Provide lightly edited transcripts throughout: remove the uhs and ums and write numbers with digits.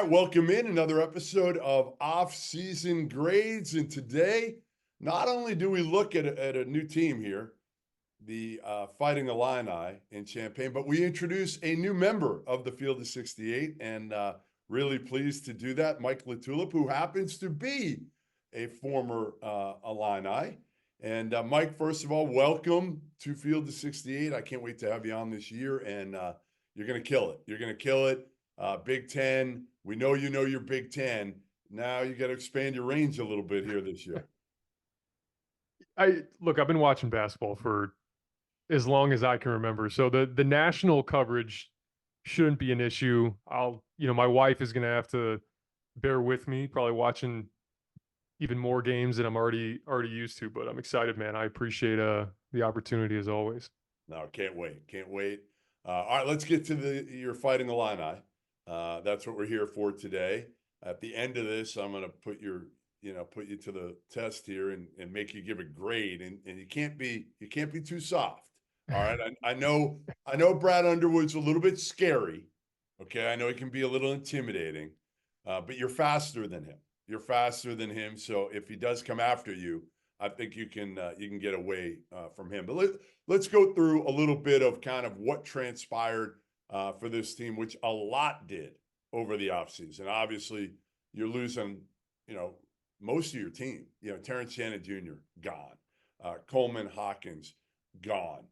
right, welcome in another episode of Off-Season Grades. And today, not only do we look at a new team here, the Fighting Illini in Champaign, but we introduce a new member of the Field of 68, and really pleased to do that, Mike LaTulip, who happens to be a former Illini. And Mike, first of all, welcome to Field of 68. I can't wait to have you on this year, and you're going to kill it. You're going to kill it. Big Ten, we know you know your Big Ten. Now you got to expand your range a little bit here this year. Look, I've been watching basketball for as long as I can remember. So the national coverage shouldn't be an issue. My wife is going to have to bear with me, probably watching even more games than I'm already used to, but I'm excited, man. I appreciate the opportunity as always. No, can't wait. Can't wait. All right, let's get to your Fighting Illini. That's what we're here for today. At the end of this, I'm going to put you to the test here and make you give a grade, and you can't be too soft. All right. I know Brad Underwood's a little bit scary. Okay. I know he can be a little intimidating, but you're faster than him. You're faster than him. So if he does come after you, I think you can get away from him. But let's go through a little bit of kind of what transpired for this team, which a lot did over the offseason. Obviously, you're losing, most of your team. Terrence Shannon Jr. gone, Coleman Hawkins gone,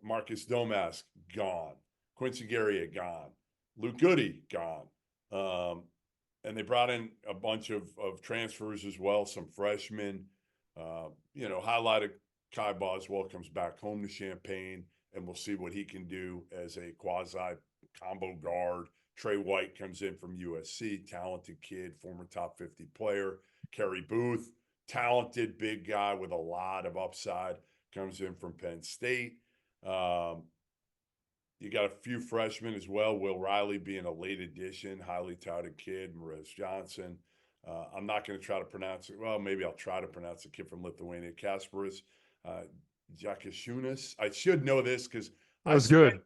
Marcus Domask gone, Quincy Guerrier gone, Luke Goody gone. And they brought in a bunch of transfers as well, some freshmen. Highlighted Kai Boswell comes back home to Champaign, and we'll see what he can do as a quasi-combo guard. Trey White comes in from USC, talented kid, former top 50 player. Kerry Booth, talented big guy with a lot of upside, comes in from Penn State. You got a few freshmen as well. Will Riley being a late addition, highly touted kid. Morez Johnson. I'm not going to try to pronounce it. Well, maybe I'll try to pronounce the kid from Lithuania. Kasparas Jakashunas. I should know this because good.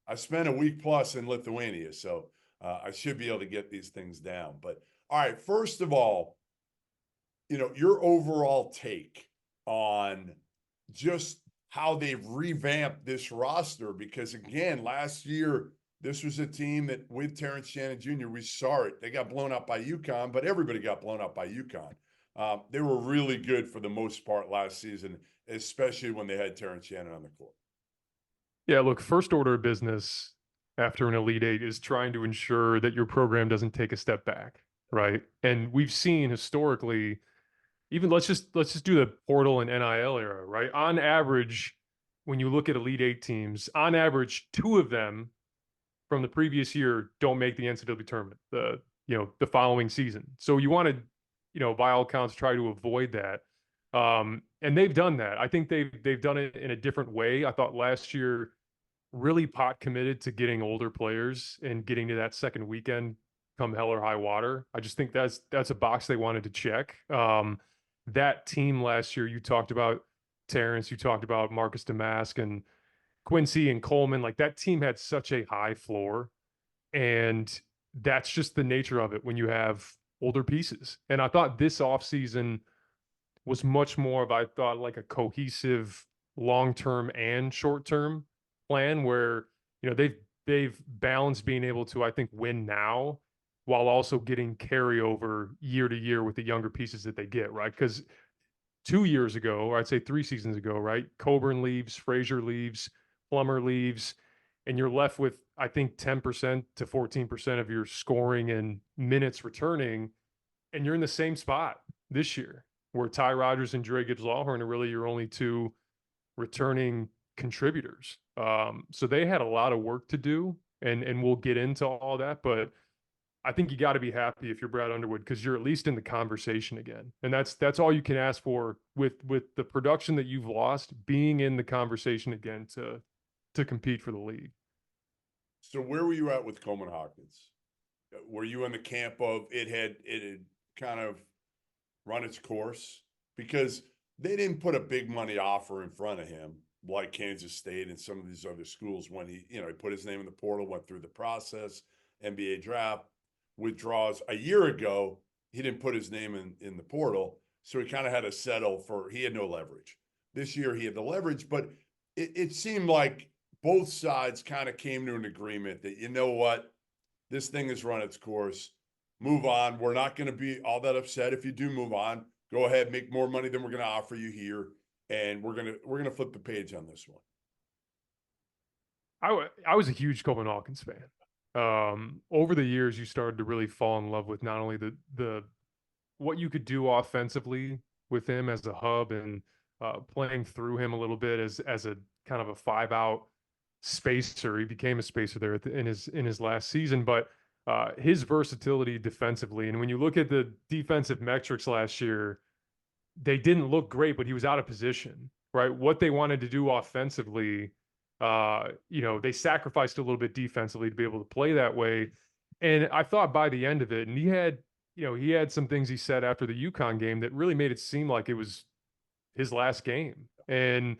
I spent a week plus in Lithuania, so I should be able to get these things down. But all right, first of all, your overall take on just how they've revamped this roster, because again, last year, this was a team that with Terrence Shannon Jr., we saw it. They got blown out by UConn, but everybody got blown out by UConn. They were really good for the most part last season, especially when they had Terrence Shannon on the court. Yeah, look, first order of business after an Elite Eight is trying to ensure that your program doesn't take a step back, right? And we've seen historically, even let's just do the portal and NIL era, right? On average, when you look at Elite Eight teams, on average, 2 of them from the previous year don't make the NCAA tournament the following season. So you want to, by all accounts, try to avoid that. And they've done that. I think they've done it in a different way. I thought last year really pot committed to getting older players and getting to that second weekend come hell or high water. I just think that's a box they wanted to check. That team last year, you talked about Terrence, you talked about Marcus Domask and Quincy and Coleman. Like, that team had such a high floor, and that's just the nature of it when you have older pieces. And I thought this offseason was much more of, I thought, like a cohesive long-term and short-term plan where, they've balanced being able to, I think, win now while also getting carryover year to year with the younger pieces that they get, right? Because 2 years ago, or I'd say 3 seasons ago, right? Coburn leaves, Frazier leaves, Plummer leaves, and you're left with, I think, 10% to 14% of your scoring and minutes returning, and you're in the same spot this year, where Ty Rodgers and Dre Gibbs-Lawhorn are really your only 2 returning contributors. So they had a lot of work to do, and we'll get into all that, but I think you got to be happy if you're Brad Underwood, because you're at least in the conversation again. And that's all you can ask for with the production that you've lost, being in the conversation again to compete for the league. So where were you at with Coleman Hawkins? Were you in the camp of it had kind of run its course? Because they didn't put a big money offer in front of him like Kansas State and some of these other schools when he put his name in the portal, went through the process. NBA draft, withdraws. A year ago, he didn't put his name in the portal, so he kind of had to settle for, he had no leverage. This year he had the leverage, but it seemed like both sides kind of came to an agreement that, you know what, this thing has run its course. Move on. We're not going to be all that upset if you do move on. Go ahead, make more money than we're going to offer you here, and we're gonna flip the page on this one. I was a huge Coleman Hawkins fan. Over the years, you started to really fall in love with not only the what you could do offensively with him as a hub and playing through him a little bit as a kind of a 5-out spacer. He became a spacer there in his last season, but his versatility defensively, and when you look at the defensive metrics last year, they didn't look great, but he was out of position, right? What they wanted to do offensively, they sacrificed a little bit defensively to be able to play that way. And I thought by the end of it, and he had some things he said after the UConn game that really made it seem like it was his last game. And,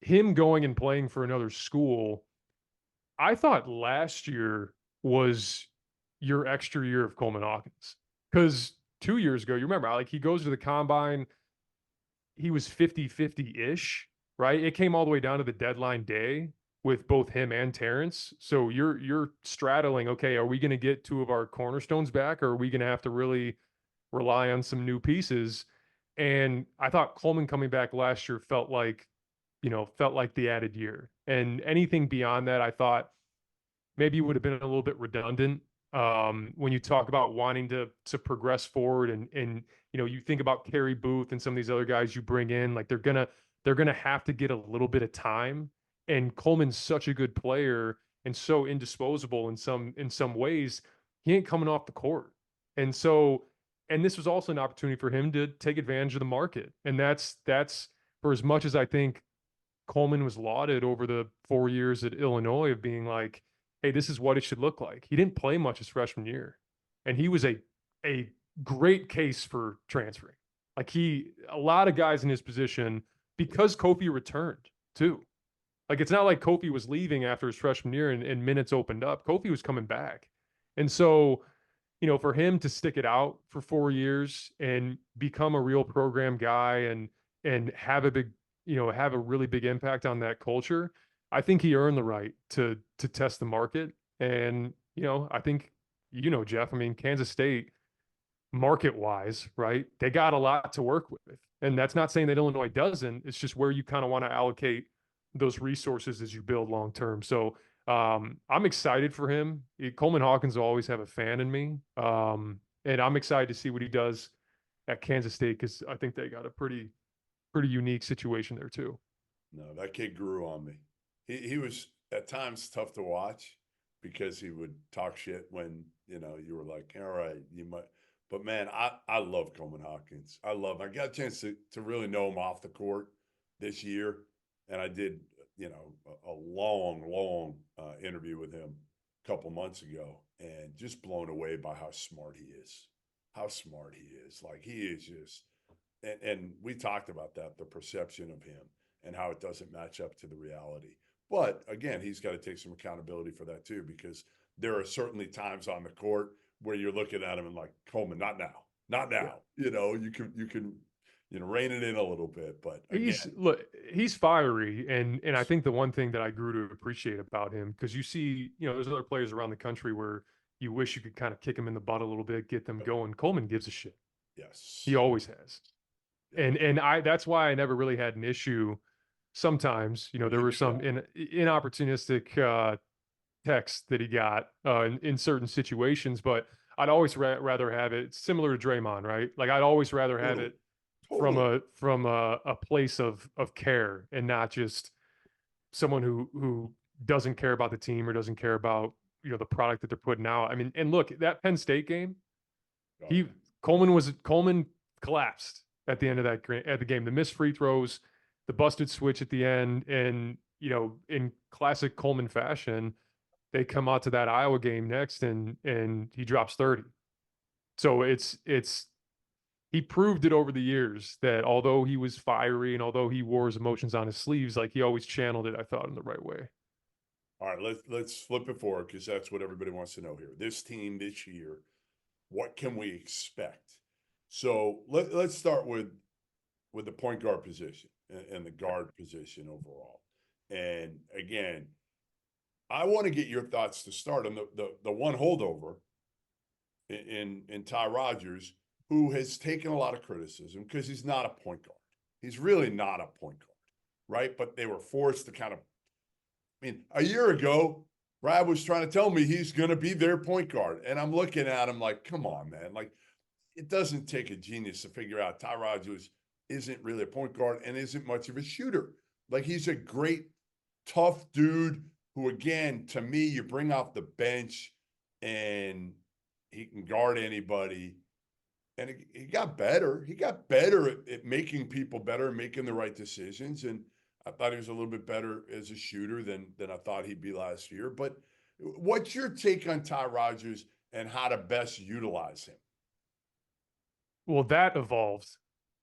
him going and playing for another school, I thought last year was your extra year of Coleman Hawkins. Because 2 years ago, you remember, like, he goes to the combine, he was 50-50-ish, right? It came all the way down to the deadline day with both him and Terrence. So you're straddling, okay, are we going to get two of our cornerstones back, or are we going to have to really rely on some new pieces? And I thought Coleman coming back last year felt like the added year. And anything beyond that, I thought maybe would have been a little bit redundant. When you talk about wanting to progress forward and you think about Kerry Booth and some of these other guys you bring in, like they're gonna have to get a little bit of time. And Coleman's such a good player and so indisposable in some ways. He ain't coming off the court. And this was also an opportunity for him to take advantage of the market. And that's for as much as I think Coleman was lauded over the 4 years at Illinois of being like, hey, this is what it should look like. He didn't play much his freshman year, and he was a great case for transferring. Like a lot of guys in his position, because Kofi returned too. Like, it's not like Kofi was leaving after his freshman year and minutes opened up. Kofi was coming back. And so, for him to stick it out for 4 years and become a real program guy and have a really big impact on that culture, I think he earned the right to test the market. And, I think, Jeff, I mean, Kansas State, market-wise, right, they got a lot to work with. And that's not saying that Illinois doesn't. It's just where you kind of want to allocate those resources as you build long-term. So I'm excited for him. Coleman Hawkins will always have a fan in me. And I'm excited to see what he does at Kansas State, because I think they got a pretty unique situation there too. No, that kid grew on me. He was at times tough to watch because he would talk shit when, you were like, all right, you might. But man, I love Coleman Hawkins. I got a chance to really know him off the court this year. And I did, a long interview with him a couple months ago, and just blown away by how smart he is. Like, he is just, and we talked about that, the perception of him and how it doesn't match up to the reality. But again, he's got to take some accountability for that too, because there are certainly times on the court where you're looking at him and like, Coleman, not now. Yeah. You can rein it in a little bit. But again, he's fiery, and I think the one thing that I grew to appreciate about him, because you see, there's other players around the country where you wish you could kind of kick them in the butt a little bit, get them going. Coleman gives a shit. Yes, he always has. And that's why I never really had an issue. Sometimes, there were some inopportunistic texts that he got in certain situations, but I'd always rather have it similar to Draymond, right? Like, I'd always rather have it from a place of care, and not just someone who doesn't care about the team or doesn't care about the product that they're putting out. I mean, and look, that Penn State game, Coleman collapsed at the end of the game. The missed free throws, the busted switch at the end, and in classic Coleman fashion, they come out to that Iowa game next, and he drops 30. So he proved it over the years that although he was fiery and although he wore his emotions on his sleeves, like, he always channeled it, I thought, in the right way. All right, let's flip it forward because that's what everybody wants to know here. This team this year, what can we expect? So let's start with the point guard position and the guard position overall. And again, I want to get your thoughts to start on the one holdover in Ty Rodgers, who has taken a lot of criticism because he's not a point guard. He's really not a point guard, right? But they were forced to kind of, I mean, a year ago, Brad was trying to tell me he's going to be their point guard. And I'm looking at him like, come on, man. Like, it doesn't take a genius to figure out Ty Rodgers isn't really a point guard and isn't much of a shooter. Like, he's a great, tough dude who, again, to me, you bring off the bench and he can guard anybody. And he got better. He got better at making people better and making the right decisions. And I thought he was a little bit better as a shooter than I thought he'd be last year. But what's your take on Ty Rodgers and how to best utilize him? Well, that evolved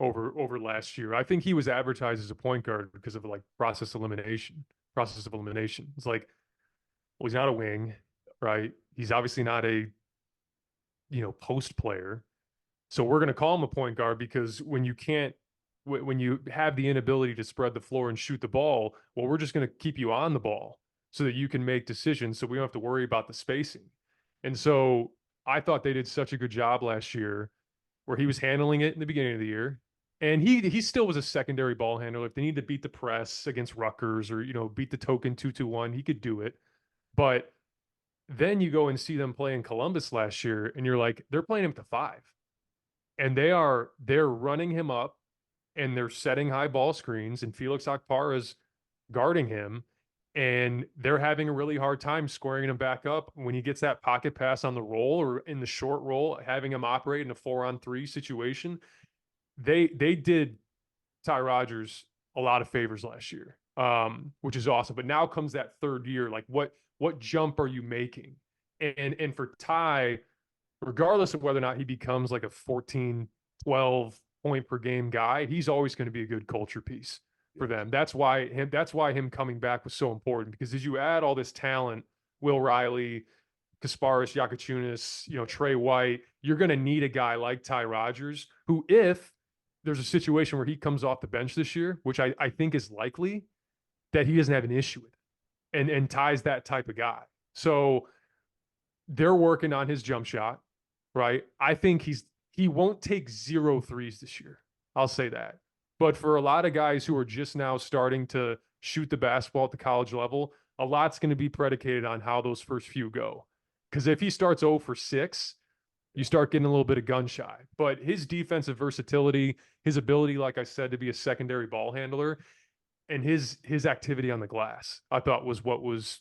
over last year. I think he was advertised as a point guard because of like process of elimination. It's like, well, he's not a wing, right? He's obviously not a, post player. So we're going to call him a point guard because when you have the inability to spread the floor and shoot the ball, well, we're just going to keep you on the ball so that you can make decisions so we don't have to worry about the spacing. And so I thought they did such a good job last year where he was handling it in the beginning of the year. And he still was a secondary ball handler. If they need to beat the press against Rutgers or, beat the token 2-2-1, he could do it. But then you go and see them play in Columbus last year and you're like, they're playing him to 5. And they're running him up and they're setting high ball screens and Felix Akpar is guarding him and they're having a really hard time squaring him back up when he gets that pocket pass on the roll or in the short roll, having him operate in a 4-on-3 situation. They did Ty Rodgers a lot of favors last year, which is awesome. But now comes that third year. Like what jump are you making? And for Ty, regardless of whether or not he becomes like a 14, 12 point per game guy, he's always going to be a good culture piece for them. That's why him coming back was so important, because as you add all this talent, Will Riley, Kasparis, Yakachunas, Trey White, you're going to need a guy like Ty Rodgers who, if there's a situation where he comes off the bench this year, which I think is likely, that he doesn't have an issue with it. And Ty's that type of guy. So they're working on his jump shot, right? I think he won't take 0 threes this year. I'll say that. But for a lot of guys who are just now starting to shoot the basketball at the college level, a lot's going to be predicated on how those first few go. Because if he starts 0 for 6, you start getting a little bit of gun shy. But his defensive versatility, his ability, like I said, to be a secondary ball handler, and his activity on the glass, I thought was what was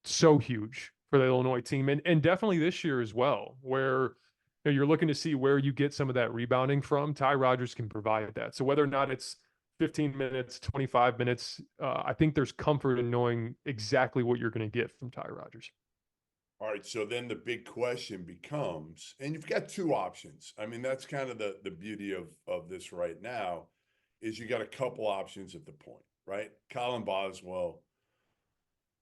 so huge for the Illinois team. And definitely this year as well, where you're looking to see where you get some of that rebounding from. Ty Rodgers can provide that. So whether or not it's 15 minutes, 25 minutes, I think there's comfort in knowing exactly what you're going to get from Ty Rodgers. All right, so then the big question becomes, and you've got 2 options. I mean, that's kind of the beauty of this right now, is you got a couple options at the point, right? Colin Boswell,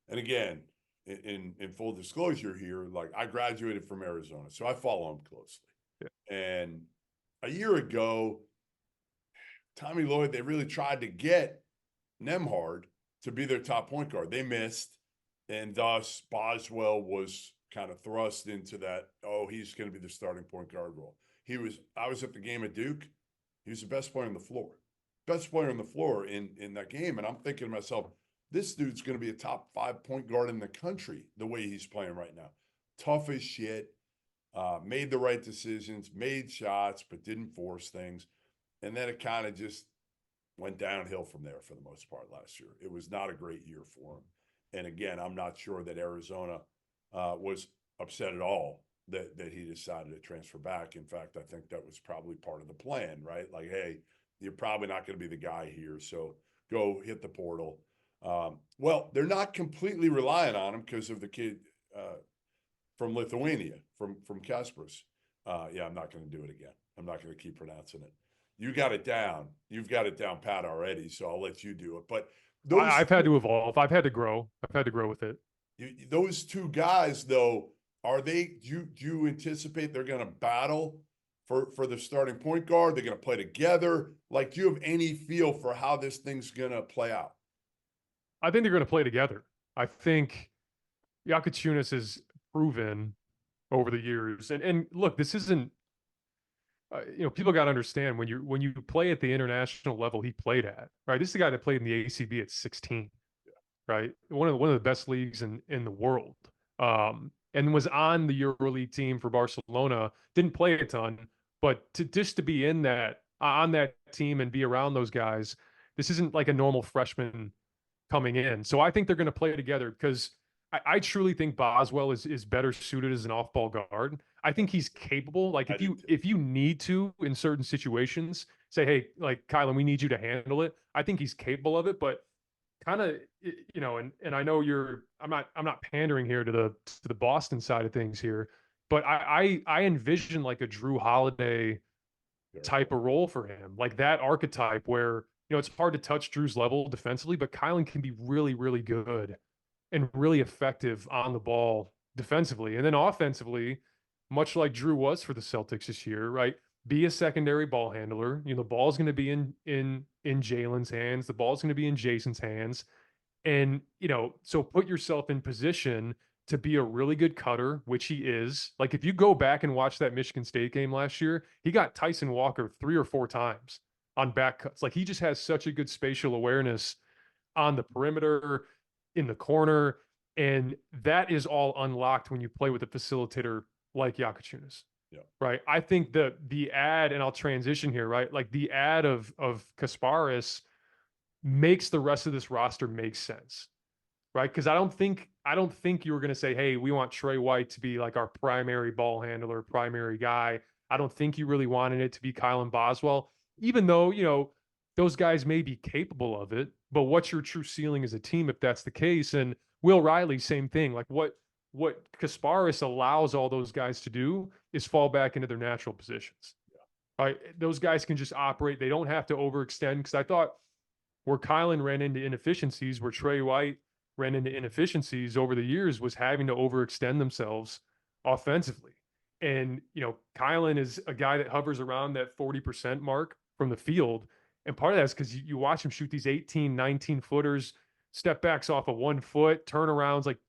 and again, in full disclosure here, like, I graduated from Arizona, so I follow him closely. Yeah. And a year ago, Tommy Lloyd, they really tried to get Nembhard to be their top point guard. They missed, and thus Boswell was kind of thrust into that, he's going to be the starting point guard role. I was at the game at Duke. He was the best player on the floor. Best player on the floor in that game. And I'm thinking to myself, this dude's going to be a top 5 point guard in the country the way he's playing right now. Tough as shit, made the right decisions, made shots, but didn't force things. And then it kind of just went downhill from there for the most part last year. It was not a great year for him. And again, I'm not sure that Arizona was upset at all that he decided to transfer back. In fact, I think that was probably part of the plan, right? Like, hey, you're probably not going to be the guy here, so go hit the portal. Well, they're not completely relying on him because of the kid from Lithuania, from Kasparis. I'm not going to do it again. I'm not going to keep pronouncing it. You got it down. You've got it down pat already, so I'll let you do it. But I've had to evolve. I've had to grow with it. those two guys, though, do you anticipate they're going to battle for the starting point guard? They're going to play together. Like, do you have any feel for how this thing's going to play out? I think they're going to play together. I think Yakachunas has proven over the years, and look, this isn't. People got to understand when you play at the international level he played at, right? This is the guy that played in the ACB at 16, right? One of the best leagues in the world, and was on the EuroLeague team for Barcelona. Didn't play a ton, but to be in that on that team and be around those guys, this isn't like a normal freshman coming in. So I think they're going to play together because I truly think Boswell is better suited as an off-ball guard. I think he's capable. Like if you need to in certain situations, say, hey, like Kylan, we need you to handle it. I think he's capable of it, but kind of, and I know I'm not pandering here to the Boston side of things here, but I envision like a Drew Holiday type of role for him, like that archetype where, it's hard to touch Drew's level defensively, but Kylan can be really, really good and really effective on the ball defensively. And then offensively, much like Drew was for the Celtics this year, right? Be a secondary ball handler. The ball's going to be in Jalen's hands. The ball's going to be in Jason's hands. And, so put yourself in position to be a really good cutter, which he is. Like if you go back and watch that Michigan State game last year, he got Tyson Walker 3 or 4 times on back cuts. Like he just has such a good spatial awareness on the perimeter, in the corner, and that is all unlocked when you play with a facilitator like Yakachunas. Yeah. Right. I think the ad, and I'll transition here, right? Like the ad of Kasparis makes the rest of this roster make sense. Right. Because I don't think you were going to say, hey, we want Trey White to be like our primary ball handler, primary guy. I don't think you really wanted it to be Kylan Boswell, even though, those guys may be capable of it, but what's your true ceiling as a team if that's the case? And Will Riley, same thing. Like what Kasparis allows all those guys to do is fall back into their natural positions. Yeah. Right. Those guys can just operate. They don't have to overextend. Because I thought where Kylan ran into inefficiencies, where Trey White ran into inefficiencies over the years, was having to overextend themselves offensively. And, Kylan is a guy that hovers around that 40% mark from the field. And part of that is because you watch him shoot these 18, 19 footers, step backs off of 1 foot, turnarounds, like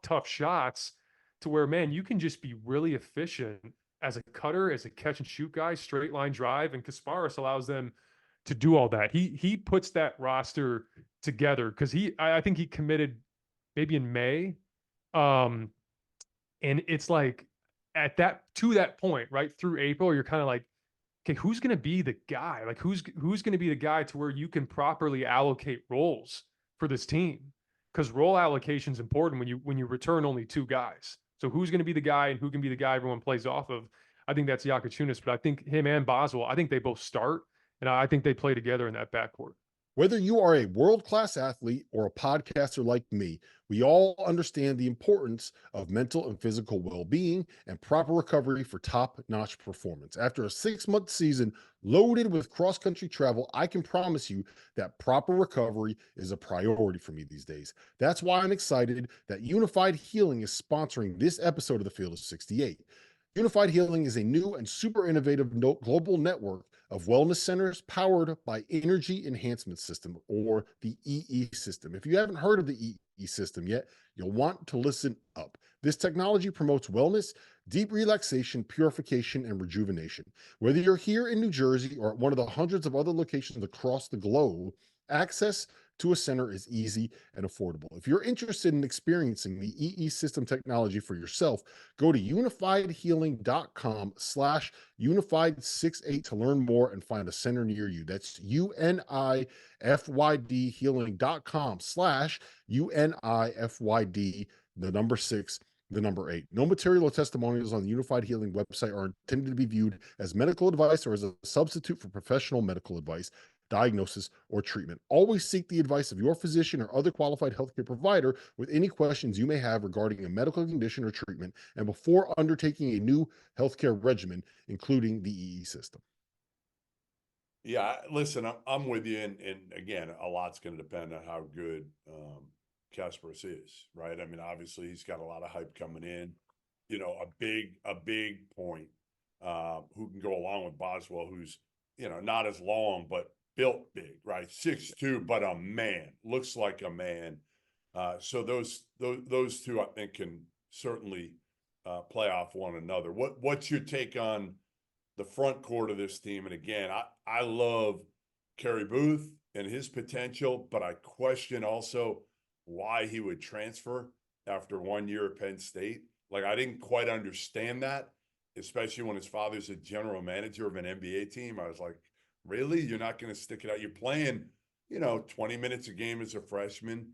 tough shots to where, man, you can just be really efficient as a cutter, as a catch and shoot guy, straight line drive. And Kasparis allows them to do all that. He puts that roster together because I think he committed maybe in May. And it's like to that point, right through April, you're kind of like, okay, who's going to be the guy? Like who's going to be the guy to where you can properly allocate roles for this team? Because role allocation is important when you return only 2 guys. So who's going to be the guy and who can be the guy everyone plays off of? I think that's Yakachunas, but I think him and Boswell, I think they both start, and I think they play together in that backcourt. Whether you are a world-class athlete or a podcaster like me, we all understand the importance of mental and physical well-being and proper recovery for top-notch performance. After a 6-month season loaded with cross-country travel, I can promise you that proper recovery is a priority for me these days. That's why I'm excited that Unified Healing is sponsoring this episode of The Field of 68. Unified Healing is a new and super innovative global network of wellness centers powered by Energy Enhancement System, or the EE system. If you haven't heard of the EE system yet, you'll want to listen up. This technology promotes wellness, deep relaxation, purification, and rejuvenation. Whether you're here in New Jersey or at one of the hundreds of other locations across the globe, access to a center is easy and affordable. If you're interested in experiencing the EE system technology for yourself, go to unifiedhealing.com/unified68 to learn more and find a center near you. That's UNIFYD healing.com/UNIFYD, the number 6, the number 8. No material or testimonials on the Unified Healing website are intended to be viewed as medical advice or as a substitute for professional medical advice, diagnosis, or treatment. Always seek the advice of your physician or other qualified healthcare provider with any questions you may have regarding a medical condition or treatment, and before undertaking a new healthcare regimen, including the EE system. Yeah, listen, I'm with you, and again, a lot's going to depend on how good Kasparis is, right? I mean, obviously he's got a lot of hype coming in, you know, a big point, who can go along with Boswell, who's, you know, not as long, but built big, right? 6'2", but a man, looks like a man. So those two, I think, can certainly play off one another. What's your take on the front court of this team? And again, I love Kerry Booth and his potential, but I question also why he would transfer after 1 year at Penn State. Like, I didn't quite understand that, especially when his father's a general manager of an NBA team. I was like, really? You're not going to stick it out? You're playing, you know, 20 minutes a game as a freshman.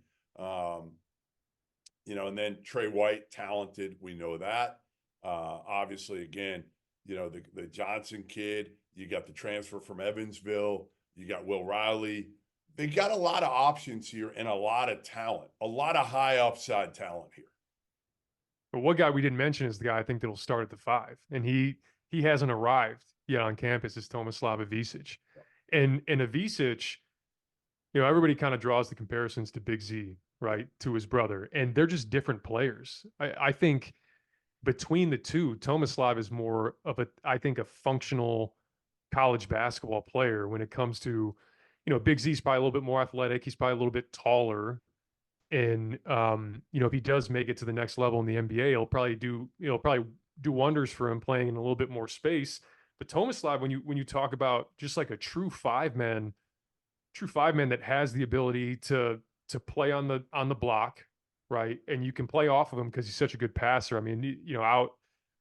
You know, and then Trey White, talented. We know that. Obviously, again, you know, the Johnson kid, you got the transfer from Evansville, you got Will Riley. They got a lot of options here and a lot of talent, a lot of high upside talent here. But one guy we didn't mention is the guy I think that'll start at the 5, and he hasn't arrived yet on campus. Is Tomislav Ivisic, and Ivisic, you know, everybody kind of draws the comparisons to Big Z, right, to his brother, and they're just different players. I think between the two, Tomislav is more of I think a functional college basketball player when it comes to, you know, Big Z's probably a little bit more athletic. He's probably a little bit taller. And, you know, if he does make it to the next level in the NBA, he'll probably do wonders for him playing in a little bit more space. But Tomislav, when you talk about just like a true five man that has the ability to play on the block, right? And you can play off of him because he's such a good passer. I mean, you know,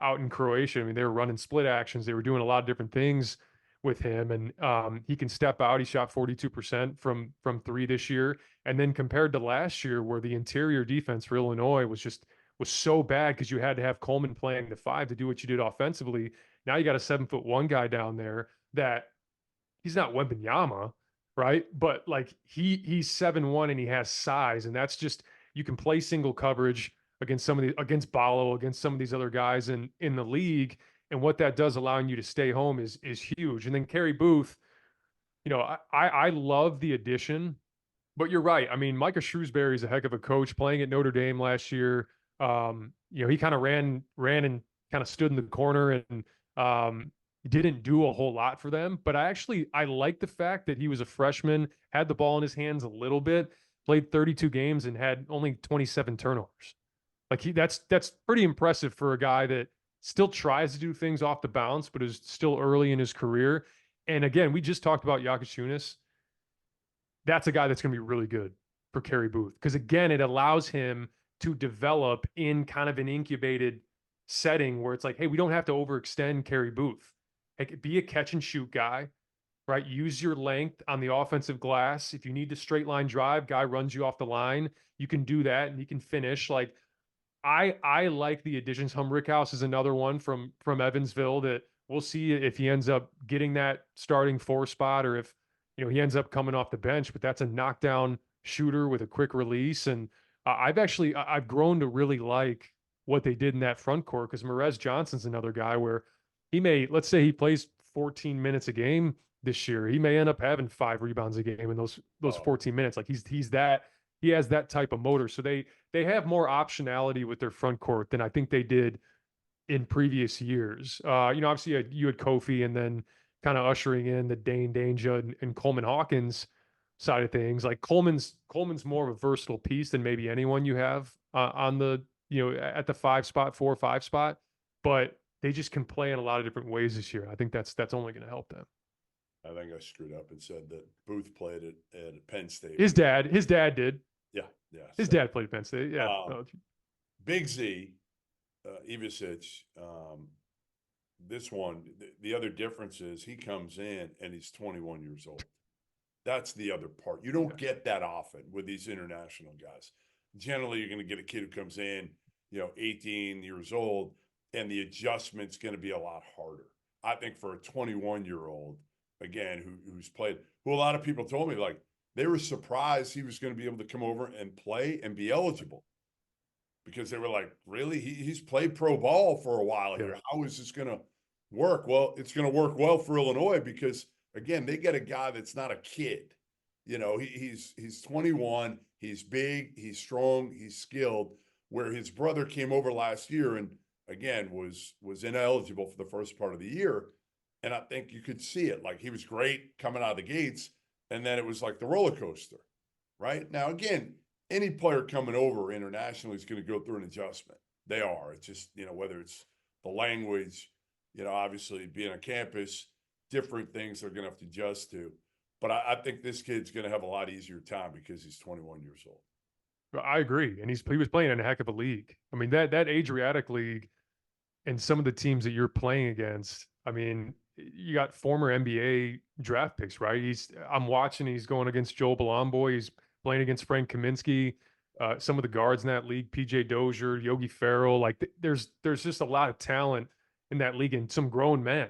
out in Croatia, I mean, they were running split actions. They were doing a lot of different things with him, and he can step out. He shot 42% from 3 this year. And then compared to last year, where the interior defense for Illinois was so bad because you had to have Coleman playing the 5 to do what you did offensively. Now you got a 7'1" guy down there that he's not Wembanyama, right? But like he's 7'1" and he has size, and that's just, you can play single coverage against against Ballo, against some of these other guys in the league. And what that does, allowing you to stay home, is huge. And then Kerry Booth, you know, I love the addition, but you're right. I mean, Micah Shrewsbury is a heck of a coach, playing at Notre Dame last year. You know, he kind of ran and kind of stood in the corner and didn't do a whole lot for them. But I like the fact that he was a freshman, had the ball in his hands a little bit, played 32 games and had only 27 turnovers. Like that's pretty impressive for a guy that still tries to do things off the bounce, but is still early in his career. And again, we just talked about Yakashunas. That's a guy that's going to be really good for Kerry Booth, because again, it allows him to develop in kind of an incubated setting where it's like, hey, we don't have to overextend Kerry Booth. Like, be a catch and shoot guy, right? Use your length on the offensive glass. If you need to straight line drive, guy runs you off the line, you can do that and he can finish. Like, I like the additions. Humrickhouse is another one from Evansville that we'll see if he ends up getting that starting 4 spot, or if, you know, he ends up coming off the bench. But that's a knockdown shooter with a quick release. And I've grown to really like what they did in that front court, because Merez Johnson's another guy where let's say he plays 14 minutes a game this year, he may end up having 5 rebounds a game in those 14 minutes. Like he has that type of motor. So they have more optionality with their front court than I think they did in previous years. You know, obviously you had Kofi, and then kind of ushering in the Dane Danger and Coleman Hawkins side of things. Like Coleman's more of a versatile piece than maybe anyone you have on the, you know, at the 5 spot, 4 or 5 spot, but they just can play in a lot of different ways this year. I think that's only going to help them. I think I screwed up and said that Booth played at Penn State. His dad did. Yeah. His dad played at Penn State. Yeah. Big Z, Ivisic, this one, the other difference is he comes in and he's 21 years old. That's the other part. You don't get that often with these international guys. Generally, you're going to get a kid who comes in, you know, 18 years old, and the adjustment's going to be a lot harder. I think for a 21-year-old, again, who's played, who a lot of people told me, like, they were surprised he was going to be able to come over and play and be eligible, because they were like, really? He's played pro ball for a while here. How is this going to work? Well, it's going to work well for Illinois because, again, they get a guy that's not a kid. You know, he's 21. He's big, he's strong, he's skilled. Where his brother came over last year and again was ineligible for the first part of the year. And I think you could see it. Like he was great coming out of the gates, and then it was like the roller coaster, right? Now, again, any player coming over internationally is going to go through an adjustment. They are. It's just, whether it's the language, obviously being on campus, different things they're going to have to adjust to. But I think this kid's going to have a lot easier time because he's 21 years old. I agree. And he was playing in a heck of a league. I mean, that Adriatic League and some of the teams that you're playing against, I mean, you got former NBA draft picks, right? I'm watching, he's going against Joel Bolomboy. He's playing against Frank Kaminsky, some of the guards in that league, PJ Dozier, Yogi Ferrell. Like there's just a lot of talent in that league and some grown men.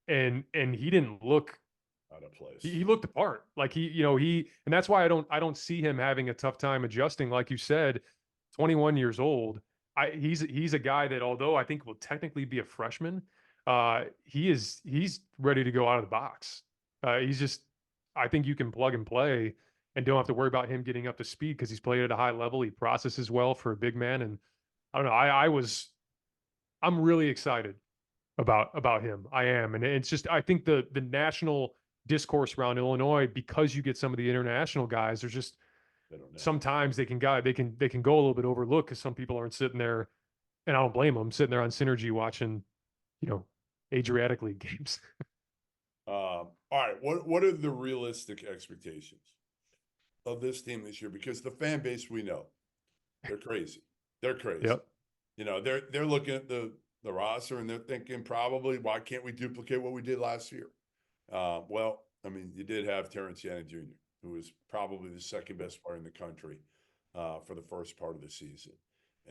And he didn't look out of place. He looked apart. Like and that's why I don't see him having a tough time adjusting. Like you said, 21 years old. He's a guy that, although I think will technically be a freshman, he's ready to go out of the box. I think you can plug and play and don't have to worry about him getting up to speed because he's played at a high level. He processes well for a big man. And I don't know, I'm really excited about him. I am. And it's just, I think the national discourse around Illinois, because you get some of the international guys, there's just sometimes they can go a little bit overlooked because some people aren't sitting there, and I don't blame them, sitting there on Synergy watching, Adriatic League games. All right, what are the realistic expectations of this team this year? Because the fan base, we know, they're crazy. They're crazy. Yep. They're looking at the roster and they're thinking probably, why can't we duplicate what we did last year? Well, I mean, you did have Terrence Shannon Jr., who was probably the second best player in the country for the first part of the season.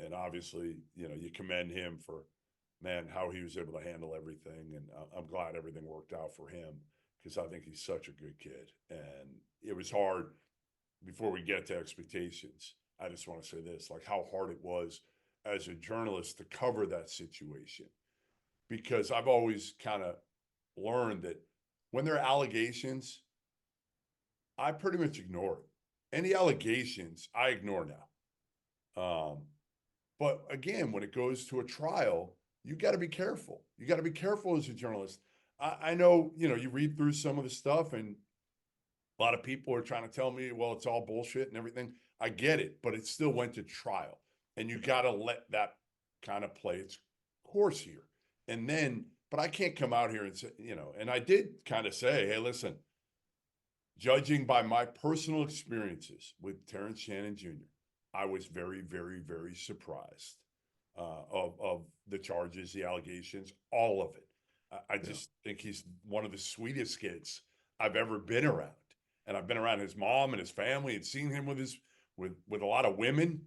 And obviously, you commend him for, how he was able to handle everything. And I'm glad everything worked out for him because I think he's such a good kid. And it was hard before we get to expectations. I just want to say this, like how hard it was as a journalist to cover that situation, because I've always kind of learned that when there are allegations, I pretty much ignore it. Any allegations, I ignore now. But again, when it goes to a trial, you got to be careful. You got to be careful as a journalist. I know, you read through some of the stuff and a lot of people are trying to tell me, well, it's all bullshit and everything. I get it, but it still went to trial. And you got to let that kind of play its course here. And then, but I can't come out here and say, and I did kind of say, hey, listen, judging by my personal experiences with Terrence Shannon Jr., I was very, very, very surprised of the charges, the allegations, all of it. I just think he's one of the sweetest kids I've ever been around. And I've been around his mom and his family and seen him with a lot of women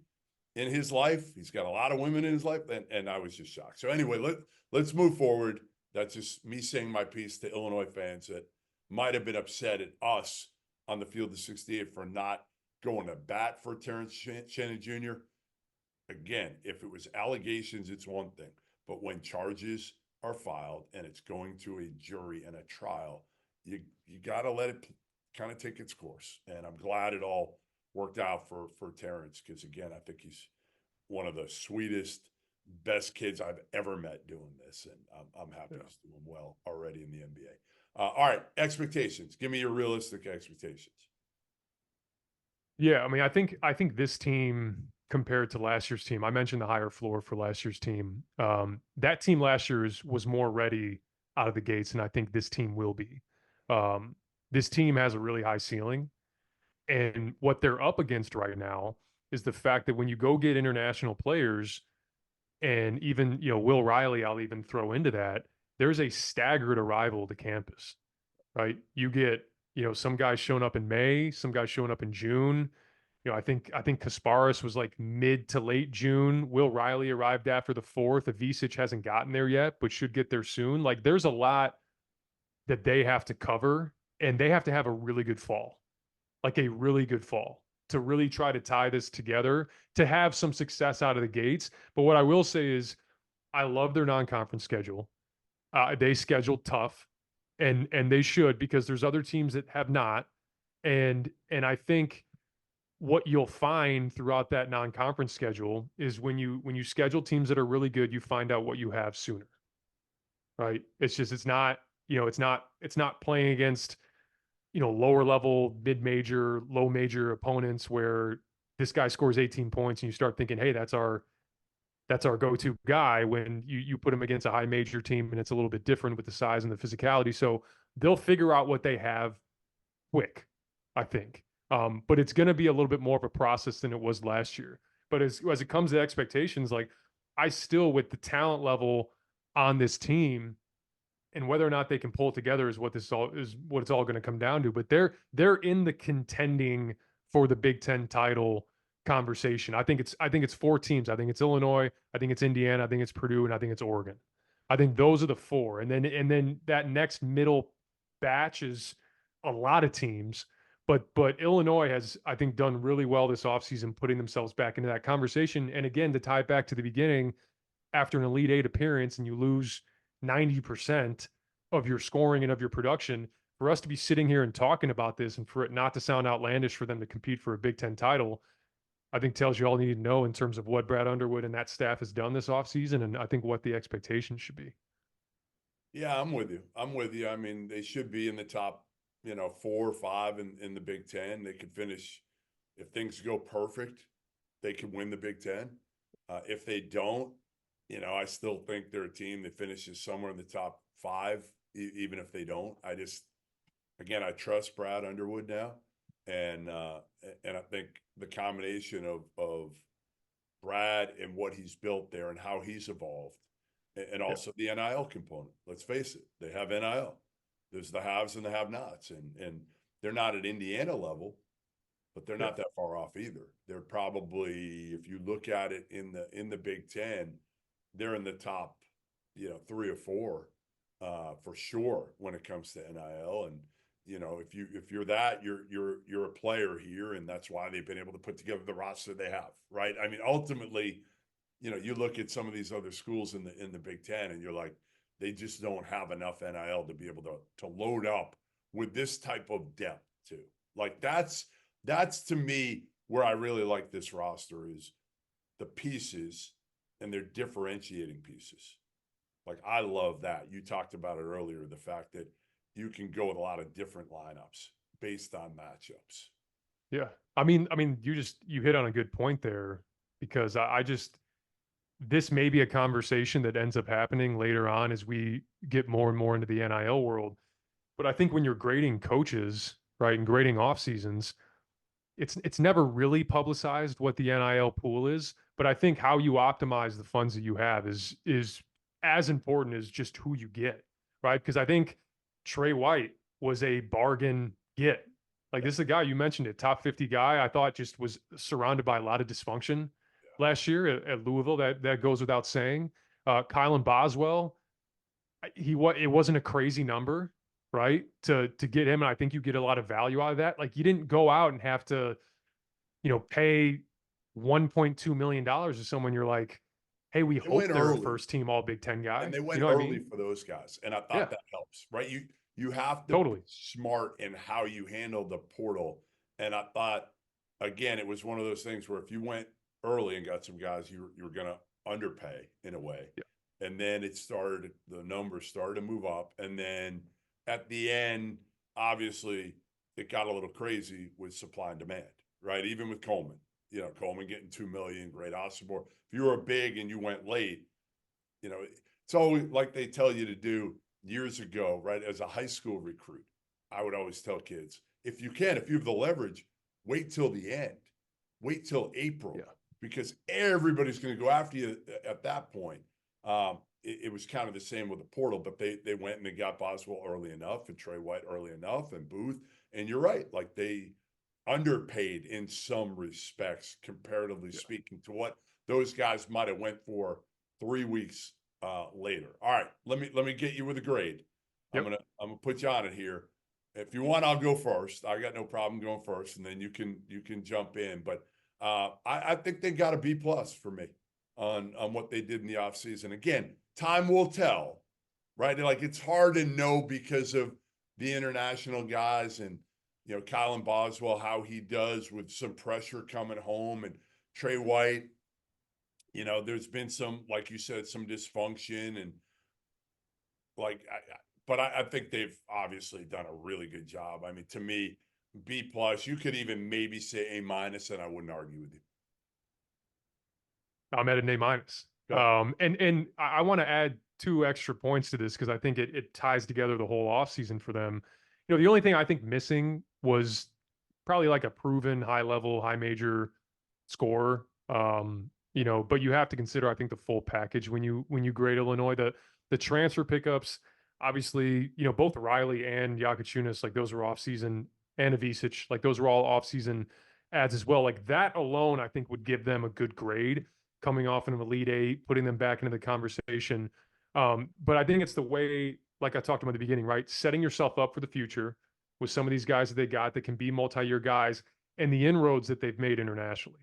in his life. He's got a lot of women in his life. And I was just shocked. So anyway, let's move forward. That's just me saying my piece to Illinois fans that might have been upset at us on the field of 68 for not going to bat for Terrence Shannon Jr. Again, if it was allegations, it's one thing. But when charges are filed and it's going to a jury and a trial, you got to let it kind of take its course. And I'm glad it all worked out for Terrence because, again, I think he's one of the sweetest, best kids I've ever met doing this. And I'm happy he's doing well already in the NBA. All right, expectations. Give me your realistic expectations. Yeah, I mean, I think this team compared to last year's team, I mentioned the higher floor for last year's team. That team last year was more ready out of the gates, and I think this team will be. This team has a really high ceiling, and what they're up against right now is the fact that when you go get international players, and even Will Riley, I'll even throw into that. There's a staggered arrival to campus, right? You get some guys showing up in May, some guys showing up in June. I think Kasparis was like mid to late June. Will Riley arrived after the 4th. Avicic hasn't gotten there yet, but should get there soon. Like there's a lot that they have to cover, and they have to have a really good fall, like a really good fall to really try to tie this together, to have some success out of the gates. But what I will say is I love their non-conference schedule. They scheduled tough, and they should, because there's other teams that have not. And I think what you'll find throughout that non-conference schedule is when you schedule teams that are really good, you find out what you have sooner, right? It's not, it's not playing against, lower level, mid-major, low major opponents where this guy scores 18 points and you start thinking, hey, that's our go-to guy, when you put him against a high major team and it's a little bit different with the size and the physicality. So they'll figure out what they have quick, I think. But it's going to be a little bit more of a process than it was last year. But as it comes to expectations, like, I still, with the talent level on this team and whether or not they can pull it together is what it's all going to come down to. But they're in the contending for the Big Ten title conversation. I think it's four teams. I think it's Illinois, I think it's Indiana, I think it's Purdue, and I think it's Oregon. I think those are the four. And then that next middle batch is a lot of teams. But Illinois has, I think, done really well this offseason, putting themselves back into that conversation. And again, to tie it back to the beginning, after an Elite Eight appearance and you lose 90% of your scoring and of your production, for us to be sitting here and talking about this and for it not to sound outlandish for them to compete for a Big Ten title, I think tells you all you need to know in terms of what Brad Underwood and that staff has done this offseason, and I think what the expectations should be. Yeah, I'm with you. I mean, they should be in the top, 4 or 5 in the Big Ten. They could finish, if things go perfect, they could win the Big Ten. If they don't, I still think they're a team that finishes somewhere in the top 5, even if they don't. I trust Brad Underwood now. And I think the combination of Brad and what he's built there and how he's evolved, and also the NIL component. Let's face it, they have NIL. There's the haves and the have-nots, and they're not at Indiana level, but they're not that far off either. They're probably, if you look at it in the Big Ten, they're in the top, 3 or 4 for sure when it comes to NIL. And if you're that, you're a player here, and that's why they've been able to put together the roster they have, right? I mean, ultimately, you look at some of these other schools in the Big Ten, and you're like, they just don't have enough NIL to be able to load up with this type of depth too. Like that's to me where I really like this roster, is the pieces, and they're differentiating pieces. Like, I love that. You talked about it earlier, the fact that you can go with a lot of different lineups based on matchups. Yeah. I mean, you hit on a good point there, because this may be a conversation that ends up happening later on as we get more and more into the NIL world. But I think when you're grading coaches, right, and grading off seasons, it's never really publicized what the NIL pool is. But I think how you optimize the funds that you have is as important as just who you get, right? Because I think Trey White was a bargain get. Like, this is a guy, you mentioned it, top 50 guy. I thought just was surrounded by a lot of dysfunction last year at Louisville. That goes without saying. Kylan Boswell, it wasn't a crazy number, right? To get him, and I think you get a lot of value out of that. Like, you didn't go out and have to, pay $1.2 million to someone you're like, hey, we hope they're a first team all Big Ten guy. And they went early for those guys. And I thought that helps, right? You have to be smart in how you handle the portal. And I thought, again, it was one of those things where if you went early and got some guys, you were going to underpay in a way. Yeah. And then the numbers started to move up. And then at the end, obviously, it got a little crazy with supply and demand, right? Even with Coleman. Coleman getting $2 million, great Osibor. If you were big and you went late, it's always like they tell you to do years ago, right? As a high school recruit, I would always tell kids, if you have the leverage, wait till the end, wait till April, because everybody's going to go after you at that point. It was kind of the same with the portal, but they went and they got Boswell early enough and Trey White early enough and Booth. And you're right, like, they underpaid in some respects, comparatively speaking, to what those guys might have went for 3 weeks later. All right, let me get you with a grade. Yep. I'm gonna put you on it here. If you want, I'll go first. I got no problem going first, and then you can jump in. But I think they got a B+ for me on what they did in the offseason. Again, time will tell, right? Like, it's hard to know because of the international guys and you know, Colin Boswell, how he does with some pressure coming home, and Trey White, you know, there's been some, like you said, some dysfunction, and like, but I think they've obviously done a really good job. I mean, to me, B+, you could even maybe say A-, and I wouldn't argue with you. I'm at an A-. Good. And I want to add 2 extra points to this because I think it ties together the whole offseason for them. You know, the only thing I think missing was probably like a proven high level, high major scorer. You know, but you have to consider, I think, the full package when you grade Illinois. The transfer pickups, obviously, you know, both Riley and Yakuchunas, like those were offseason, and Avicic, like those were all offseason adds as well. Like that alone, I think would give them a good grade coming off an Elite Eight, putting them back into the conversation. But I think it's the way, like I talked about at the beginning, right? Setting yourself up for the future with some of these guys that they got that can be multi-year guys, and the inroads that they've made internationally.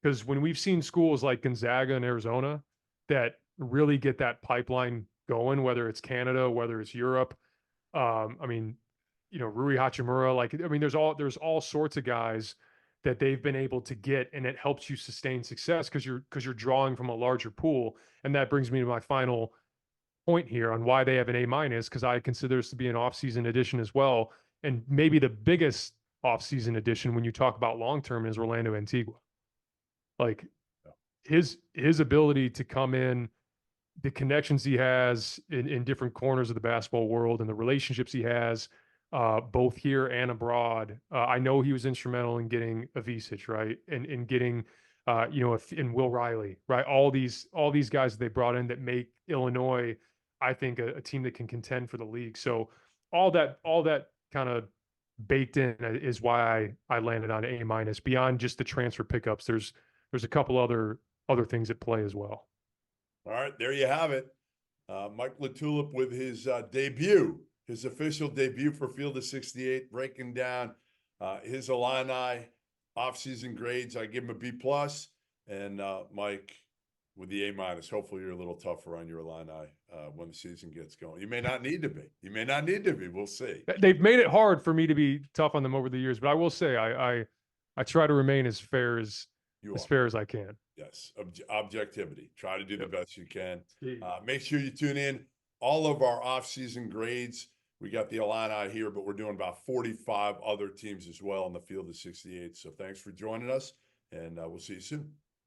Because when we've seen schools like Gonzaga and Arizona that really get that pipeline going, whether it's Canada, whether it's Europe, I mean, you know, Rui Hachimura, like, I mean, there's all sorts of guys that they've been able to get, and it helps you sustain success because you're drawing from a larger pool. And that brings me to my final point here on why they have an A-, because I consider this to be an off-season addition as well. And maybe the biggest off-season addition when you talk about long-term is Orlando Antigua. Like his ability to come in, the connections he has in different corners of the basketball world, and the relationships he has both here and abroad. I know he was instrumental in getting Avicic, right? And in getting, you know, in Will Riley, right? All these guys that they brought in that make Illinois, I think, a team that can contend for the league. So all that kind of baked in is why I landed on A-. Beyond just the transfer pickups, there's a couple other things at play as well. All right, there you have it. Mike LaTulip with his debut, his official debut for Field of 68, breaking down his Illini offseason grades. I give him a B+, and Mike with the A-. Hopefully you're a little tougher on your Illini when the season gets going. You may not need to be. You may not need to be. We'll see. They've made it hard for me to be tough on them over the years, but I will say I try to remain as fair as I can. Yes, objectivity. Try to do the best you can. Make sure you tune in. All of our off-season grades. We got the Illini here, but we're doing about 45 other teams as well in the Field of 68. So thanks for joining us, and we'll see you soon.